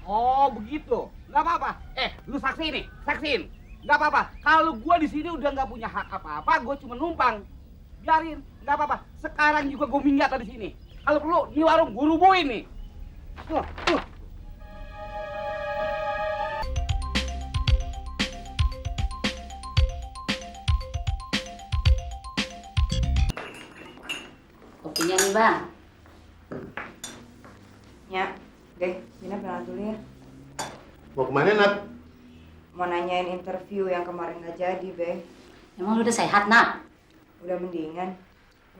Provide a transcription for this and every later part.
Oh begitu, nggak apa-apa. Lu saksi nih, saksiin. Nggak apa-apa. Kalau gua di sini udah nggak punya hak apa-apa, gua cuma numpang. Biarin, nggak apa-apa. Sekarang juga gua minggat di sini. Kalau perlu di warung gua rubuhin nih. Tuh. Kopinya nih bang. Ya, deh, Dina berangkat dulu ya. Mau kemana, Nat? Mau nanyain interview yang kemarin gak jadi, Be. Emang lu udah sehat nak? Udah mendingan.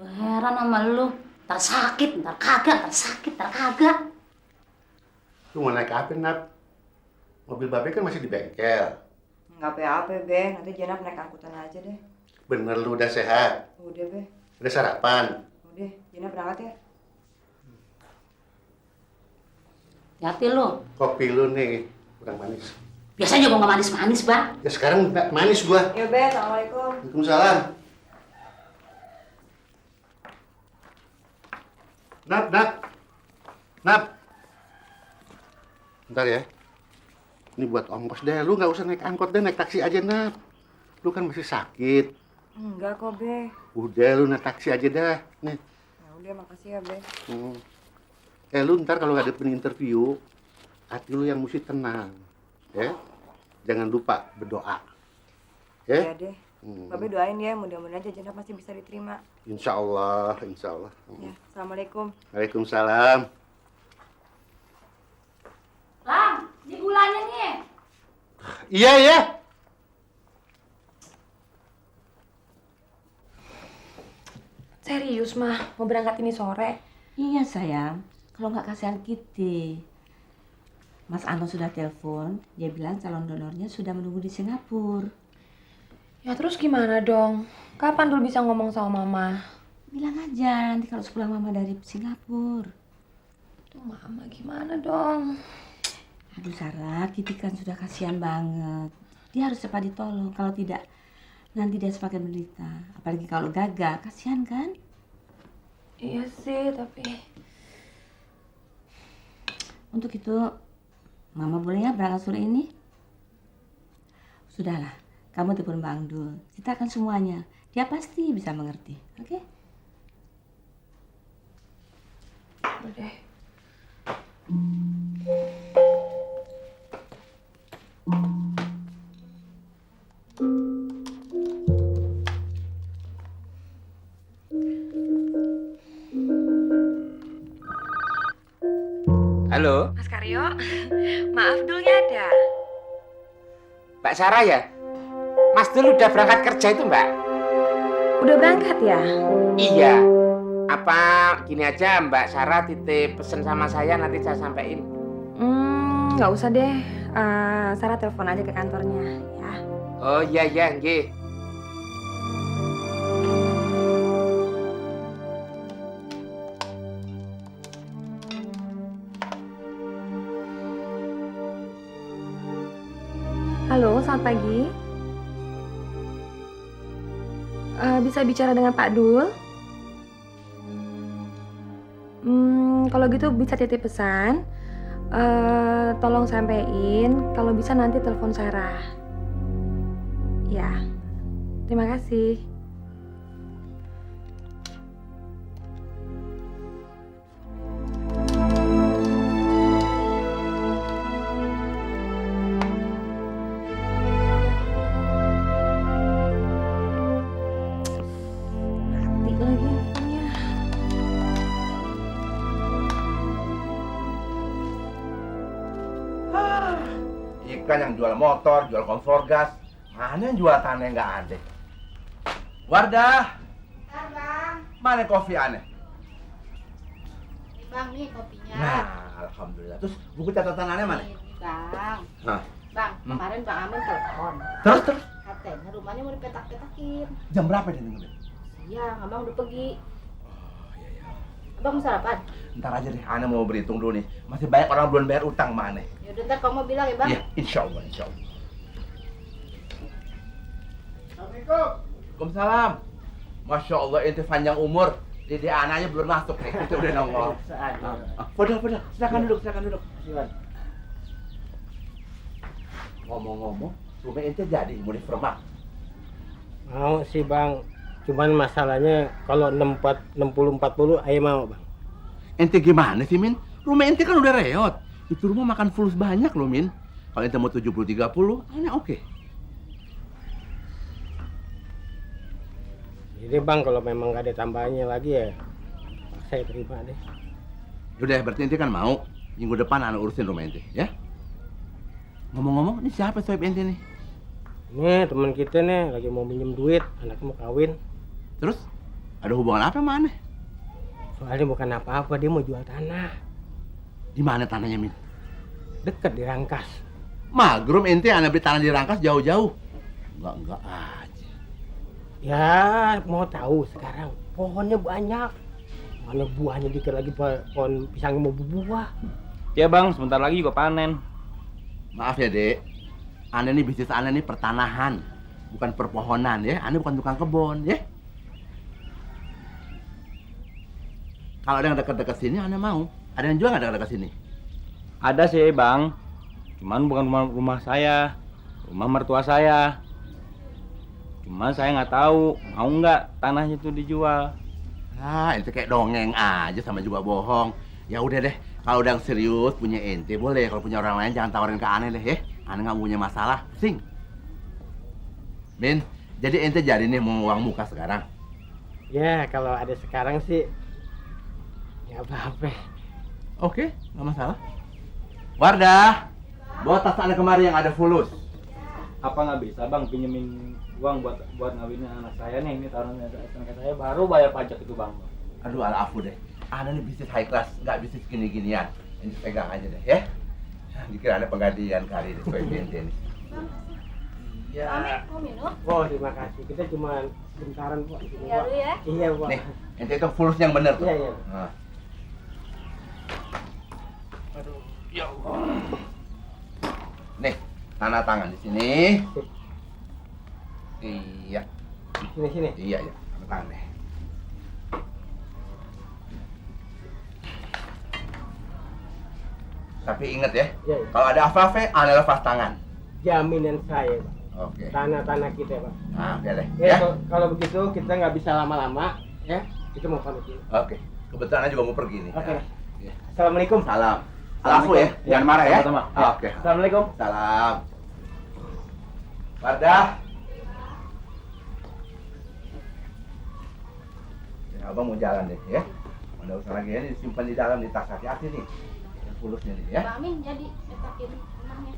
Gua heran sama lu. Ntar sakit, ntar kagak, ntar sakit, ntar kagak. Lu mau naik apa, Nat? Mobil Babe kan masih di bengkel. Nggak apa-apa, Be. Nanti Jenap naik angkutan aja deh. Bener lu udah sehat? Udah, Be. Udah sarapan? Udah, Jenap berangkat ya. Hati lu. Kopi lu nih, kurang manis. Biasanya gua nggak manis-manis bang. Ya sekarang nggak manis gua. Ya, Be. Assalamualaikum. Waalaikumsalam. Nat. Bentar ya. Ini buat ongkos deh. Lu nggak usah naik angkot deh, naik taksi aja, Nat. Lu kan masih sakit. Enggak kok, Be. Udah, lu naik taksi aja dah. Nih. Ya udah, makasih ya, Be. Lu ntar kalau ngadepin interview, hati lu yang mesti tenang. Ya? Jangan lupa berdoa. Ya deh. Babe doain ya, mudah-mudahan aja Jenap masih bisa diterima. Insya Allah. Ya, Assalamualaikum. Waalaikumsalam. Bang, ini gulanya nih. Iya. Serius mah, mau berangkat ini sore? Iya sayang, kalau nggak kasihan Kitty. Mas Anton sudah telepon, dia bilang calon donornya sudah menunggu di Singapura. Ya terus gimana dong? Kapan dulu bisa ngomong sama mama? Bilang aja nanti kalau sepulang mama dari Singapura. Tuh mama gimana dong? Aduh Sarah, Kitty kan sudah kasihan banget. Dia harus cepat ditolong, kalau tidak nanti dia semakin menderita. Apalagi kalau gagal, kasihan kan? Iya sih, tapi... Untuk itu, Mama boleh ya berangkat sore ini? Sudahlah, kamu telepon Bang Dul. Ceritakan semuanya. Dia pasti bisa mengerti, oke? Udah. Halo, Mas Karyo, maaf Dulnya ada. Mbak Sarah ya? Mas Dul udah berangkat kerja itu, Mbak? Udah berangkat ya? Iya. Apa gini aja Mbak Sarah titip pesen sama saya nanti saya sampein. Nggak usah deh. Sarah telepon aja ke kantornya, ya. Oh iya, nggih. Halo, selamat pagi. Bisa bicara dengan Pak Dul? Kalau gitu bisa titip pesan. Tolong sampein. Kalau bisa nanti telepon Sarah. Ya, terima kasih. Mati lagi handphonenya. Ikan yang jual motor, jual kompor gas. Mana yang jual tanah nggak ada? Wardah, Bang, mana kopi aneh? nih bang nih kopinya. Nah, alhamdulillah. Terus buku catatan aneh mana? Nih, bang. Nah, Bang, kemarin Bang Amin telepon. terus Katanya rumahnya mau dipetak-petakin. jam berapa dia dengerin? Siang, abang udah pergi. Oh iya iya. Abang mau sarapan? Ntar aja deh, aneh mau berhitung dulu nih. Masih banyak orang belum bayar utang sama aneh. Yaudah ntar kamu bilang ya bang. Iya, insya Allah. Waalaikumsalam. Masya Allah, ente panjang umur. Dede anaknya belum masuk nih, kita udah nongol. Padahal, silakan duduk. Ngomong-ngomong, rumah ente jadi mau dipermak. Mau sih bang, cuman masalahnya kalau 60-40 ayo mau bang. Ente gimana sih Min? Rumah ente kan udah reot. Itu rumah makan fulus banyak loh Min. Kalau ente mau 70-30, ini oke. Jadi bang kalau memang gak ada tambahannya lagi ya saya terima deh. Udah berarti ente kan mau. Minggu depan anak urusin rumah ente, ya? Ngomong-ngomong, ini siapa sohib ente nih? Nih teman kita nih lagi mau minjem duit, anaknya mau kawin. Terus ada hubungan apa sama aneh? Soalnya bukan apa-apa, dia mau jual tanah. Di mana tanahnya Min? Deket di Rangkas. Magrum ente aneh beli tanah di Rangkas jauh-jauh. Enggak aja. Ya mau tahu sekarang pohonnya banyak. Mana buahnya dikit lagi pohon pisangnya mau berbuah. Ya bang, sebentar lagi juga panen. Maaf ya dek, aneh nih bisnis aneh nih pertanahan, bukan perpohonan ya. Aneh bukan tukang kebun ya. Kalau ada yang dekat-dekat sini, aneh mau. Ada yang jual nggak dekat-dekat sini? Ada sih bang, cuman bukan rumah saya, rumah mertua saya. Cuman saya nggak tahu mau nggak tanahnya itu dijual. Ah, itu kayak dongeng aja sama juga bohong. Ya udah deh, kalau udah serius punya ente boleh. Kalau punya orang lain jangan tawarin ke aneh deh ya. Aneh nggak punya masalah, pusing. Min, jadi ente jadi nih mau uang muka sekarang? Ya kalau ada sekarang sih nggak apa-apa. Oke, nggak masalah. Wardah, bawa tas aneh kemari yang ada fulus. Apa nggak bisa bang pinjemin uang buat ngawinin anak saya nih? Ini taruhannya SNK saya baru bayar pajak itu bang. Aduh, afu deh. Aneh nih bisnis high class, nggak bisnis gini-ginian. Ini pegang aja deh ya. Dikira ada penggantian kali deh, soal ente nih. Iya. Mau minum? Oh terima kasih, kita cuma bentaran kok. Iya dulu ya. Iya Pak. Nih, ente itu fulus yang bener tuh. Iya iya. Nah. Aduh, ya Allah. Nih, tanda tangan di sini. Iya. Sini. Iya, tanda tangan deh. Tapi inget ya, Iya. kalau ada apa-apa, aneh lepas tangan. Jaminan saya Pak. Oke. Tanah-tanah kita Pak. Nah, oke deh. Ya, Ya. kalau begitu kita nggak bisa lama-lama ya. Kita mau pamit dulu. Oke. Kebetulan Ana juga mau pergi nih. Oke. Ya. Assalamualaikum. Salam. Alafu ya, jangan marah ya. Sama-sama. Oke. Assalamualaikum. Salam. Wardah. Ya, abang mau jalan deh ya. Ada urusan lagi ya, disimpan di dalam di tas, hati-hati nih. Yang fulusnya nih ya. Bang Amin jadi netakin rumahnya.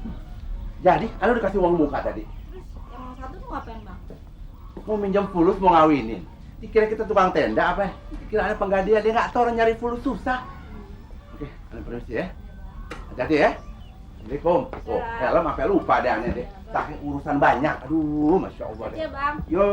Jadi, kalau dikasih uang muka tadi, Terus yang satu tuh ngapain bang? mau minjam fulus mau ngawinin. Dikira kita tukang tenda apa? Dikira ada penggantian, dia nggak tahu orang nyari fulus susah. Oke, aneh permisi ya. Hati-hati ya. Assalamualaikum. Oh, helm apa lupa deh aneh deh. Saking urusan banyak. Aduh, masya Allah deh. Iya bang. Yo.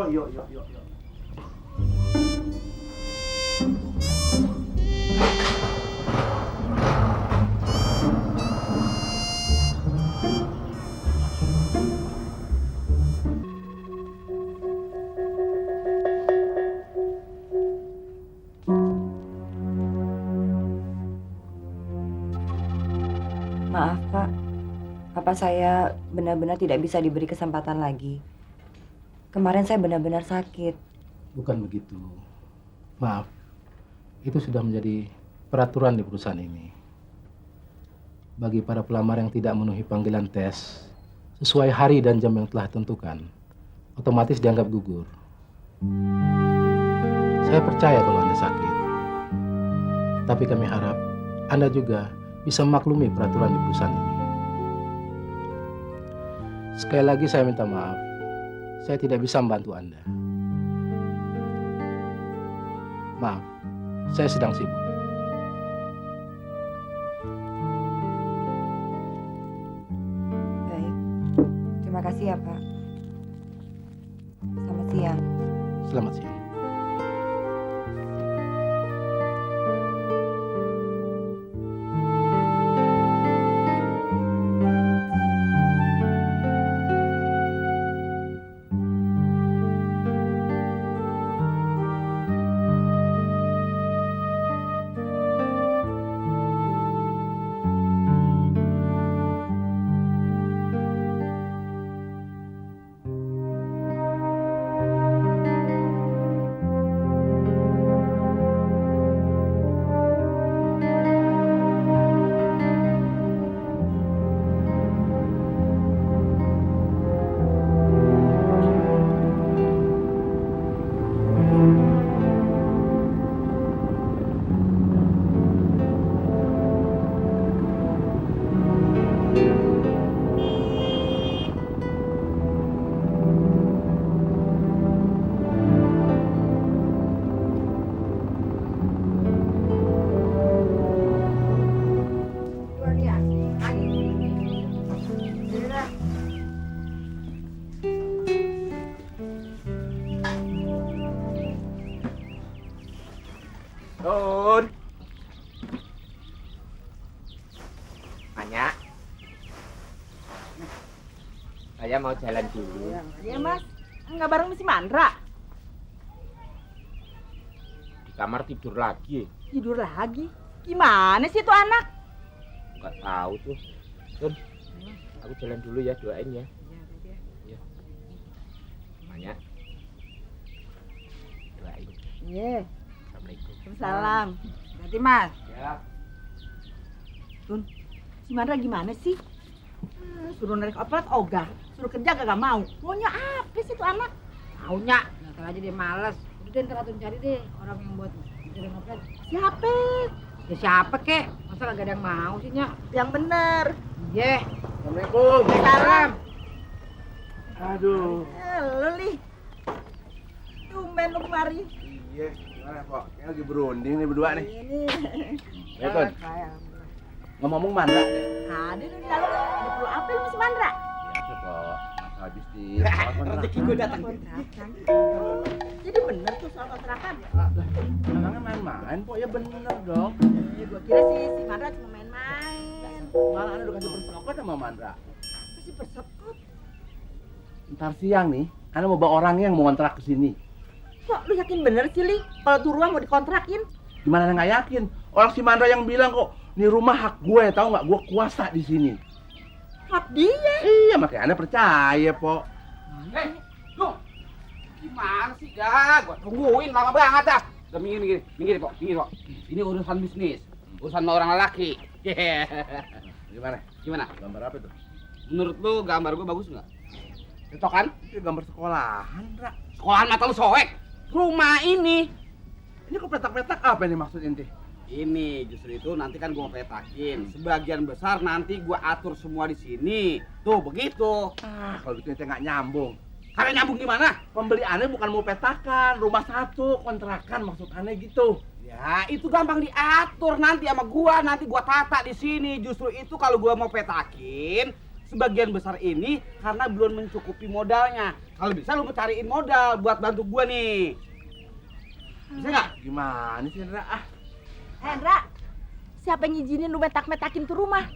Maaf Pak, apa saya benar-benar tidak bisa diberi kesempatan lagi? Kemarin saya benar-benar sakit. Bukan begitu. Maaf, itu sudah menjadi peraturan di perusahaan ini. Bagi para pelamar yang tidak memenuhi panggilan tes sesuai hari dan jam yang telah ditentukan, otomatis dianggap gugur. Saya percaya kalau Anda sakit. Tapi kami harap Anda juga bisa memaklumi peraturan di perusahaan ini. Sekali lagi saya minta maaf. Saya tidak bisa membantu Anda. Maaf, saya sedang sibuk. Baik, terima kasih ya Pak. Selamat siang. Selamat siang. Saya mau jalan dulu. Iya mas, nggak bareng si Mandra. Di kamar tidur lagi. Tidur lagi? Gimana sih itu anak? Nggak tahu tuh. Tun, aku jalan dulu ya, doain ya. Iya. Banyak. Doain. Iya. Assalamualaikum. Salam. Berarti mas. Ya. Tun, si Mandra gimana sih? Suruh narik oplet ogah, suruh kerja gak mau. Maunya apa sih itu anak? Maunya, ntar aja dia males. Udah deh, ntar Atun cari deh orang yang buat mikirin oplet. Siapa? Ya siapa kek? Masa kagak ada yang mau sih, Nyak? Yang bener. Iya. Assalamualaikum. Salam. Aduh. Lu nih. Tumben lu kemari. Iya, gimana kok? Ini lagi berunding nih berdua nih. Ini. Ya, Tun. Ngomong Mandra. Ada di dalam. Ada perlu apa lu si Mandra? Biasa kok. Masa habis di Rezeki gue datang. Kontrakan. Jadi bener tuh soal kontrakan. Orangnya main-main kok, ya bener dong. Gua kira sih si Mandra cuma main-main. Malah Anda udah kasih persekot sama Mandra. Kasih persekut. Ntar siang nih, Anda mau bawa orangnya yang mau kontrak ke sini. Kok lu yakin bener sih, Li? Kalau tuh rumah mau dikontrakin? Gimana Anda nggak yakin? Orang si Mandra yang bilang kok, ini rumah hak gue, tahu nggak? Gue kuasa di sini. Hak dia. Iya, makanya Anda percaya, Po. Lu gimana sih? Ya, gua tungguin lama banget dah. Udah minggir, Pok. Ini urusan bisnis, urusan sama orang lelaki. Gimana? Gimana? Gambar apa tuh? Menurut lu gambar gua bagus nggak? Cocok kan? Itu gambar sekolahan, Ra. Sekolahan mata lu soek. Rumah ini. Ini kok petak-petak apa ini maksud inti? Ini justru itu nanti kan gua mau petakin. Sebagian besar nanti gua atur semua di sini. Tuh begitu. Ah, kalau gitu nggak nyambung. Karena nyambung gimana? Pembeli aneh bukan mau petakan, rumah satu, kontrakan maksud aneh gitu. Ya, itu gampang diatur nanti sama gua. Nanti gua tata di sini. Justru itu kalau gua mau petakin, sebagian besar ini karena belum mencukupi modalnya. Kalau bisa lu cariin modal buat bantu gua nih. Bisa nggak? Gimana sih, Indra? Ah, Hendra, siapa yang ngizinin lu metak-metakin tuh rumah?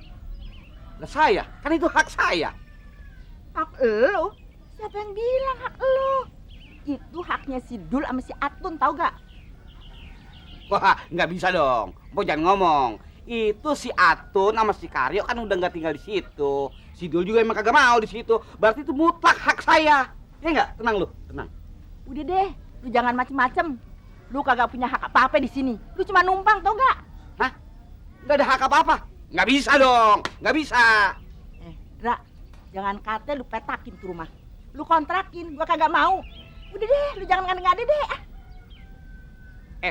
Lah saya, kan itu hak saya. Hak lu? Siapa yang bilang hak lu? Itu haknya si Dul sama si Atun, tau gak? Wah, nggak bisa dong. Mau jangan ngomong. Itu si Atun sama si Karyo kan udah nggak tinggal di situ. Si Dul juga emang kagak mau di situ. Berarti itu mutlak hak saya. Ya nggak? Tenang lu, tenang. Udah deh, lu jangan macem-macem. Lu kagak punya hak apa-apa di sini. Lu cuma numpang, tau gak? Hah? Nggak ada hak apa-apa? Nggak bisa dong, nggak bisa. Dra, jangan kata lu petakin tuh rumah. Lu kontrakin, gua kagak mau. Udah deh, lu jangan ngade-ngade deh.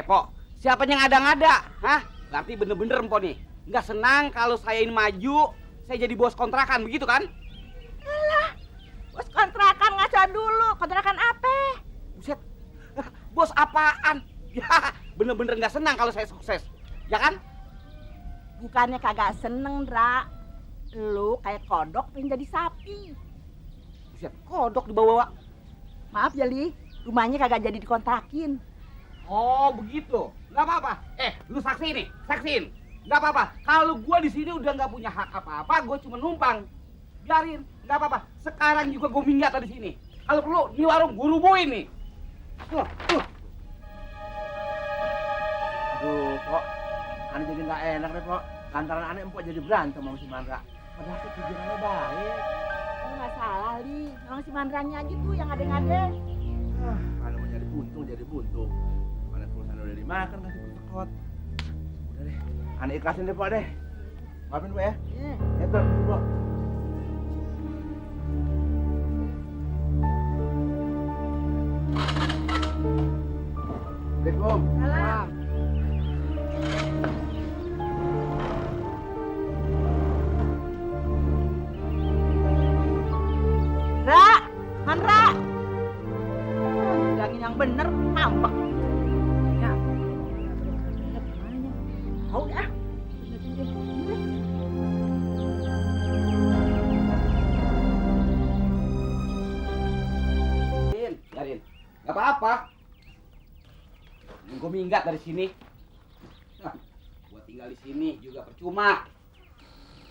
Pok, siapa yang ngada-ngada? Hah? Berarti bener-bener Mpok nih. Nggak senang kalau saya ini maju, saya jadi bos kontrakan, begitu kan? Alah, bos kontrakan ngaco dulu. Kontrakan apa? Buset, bos apaan? Ya, bener-bener nggak senang kalau saya sukses. Ya kan? Bukannya kagak seneng, Dra. Lu kayak kodok pengen jadi sapi. Buset, kodok dibawa. Maaf ya, Li. Rumahnya kagak jadi dikontrakin. Oh, begitu. Nggak apa-apa. Lu saksi nih, saksiin. Nggak apa-apa. Kalau gua di sini udah nggak punya hak apa-apa, gua cuma numpang. Biarin, nggak apa-apa. Sekarang juga gua minggat di sini. Kalau perlu, di warung gua rubuhin nih. Tuh. aduh, Pok. Aneh jadi nggak enak deh, Pok. Lantaran aneh empok jadi berantem sama si Mandra. Padahal sih pikirannya baik. Lu nggak salah, Li. Emang si Mandranya aja tuh yang ngade-ngade. Kalau mau jadi buntung, jadi buntung. Mana perusahaan udah dimakan, kasih persekot. Udah deh, aneh ikhlasin deh, Pok deh. Maafin, Pok ya. Iya. Ya, tuh, Pok. Assalamualaikum. Salam. Ra, Mandra. Bilangin yang bener, ngambek. Ya. Tahu ya. Biarin. Nggak apa-apa. Gue minggat dari sini. Gue tinggal di sini juga percuma.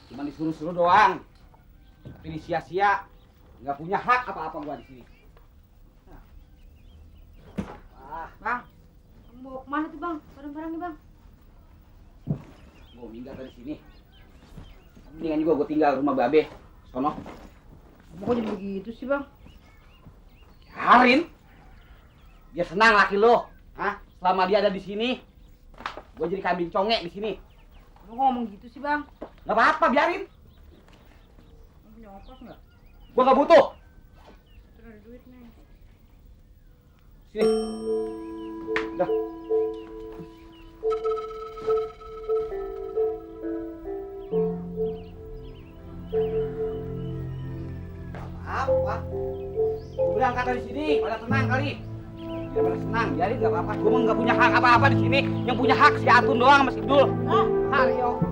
Cuma disuruh-suruh doang. Tapi disia-sia. Nggak punya hak apa-apa gua di sini. Bang, kamu bawa kemana tuh bang? Barang-barangnya bang? Gua minggat dari sini. Mendingan juga gua tinggal rumah babe. Sono. Kok jadi begitu sih bang? Biarin. Dia senang laki lo. Hah? Selama dia ada di sini. Gua jadi kambing conge di sini. Kamu ngomong gitu sih bang? Nggak apa-apa, biarin. Kamu punya ongkos nggak? Gua nggak butuh. Terus ada duit nih. Sini. Udah. Apa? Gua berangkat dari sini, pada tenang kali. Biar pada senang, biarin nggak apa-apa. Gua mah nggak punya hak apa-apa di sini. Yang punya hak si Atun doang sama si Dul. Hah? Hario.